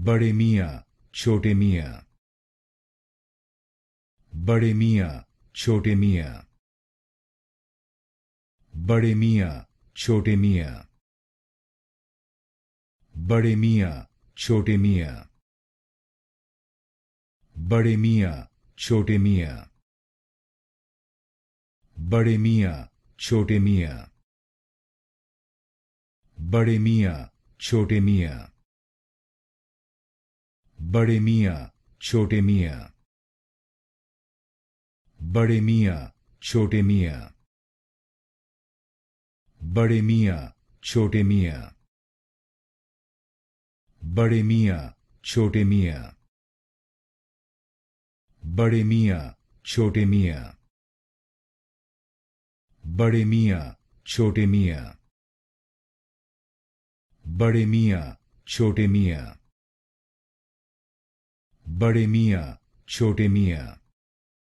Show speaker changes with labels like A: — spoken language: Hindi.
A: बड़े मियाँ छोटे मियाँ, बड़े मियाँ छोटे मियाँ, बड़े मियाँ छोटे मियाँ, बड़े मियाँ छोटे मियाँ, बड़े मियाँ छोटे मियाँ, बड़े मियाँ छोटे मियाँ, बड़े मियाँ छोटे मियाँ, बड़े मियाँ छोटे मियाँ, बड़े मियाँ छोटे मियाँ, बड़े मियाँ छोटे मियाँ, बड़े मियाँ छोटे मियाँ, बड़े मियाँ छोटे मियाँ, बड़े मियाँ छोटे मियाँ, बड़े मियाँ छोटे मियाँ, बड़े मियाँ छोटे मियाँ,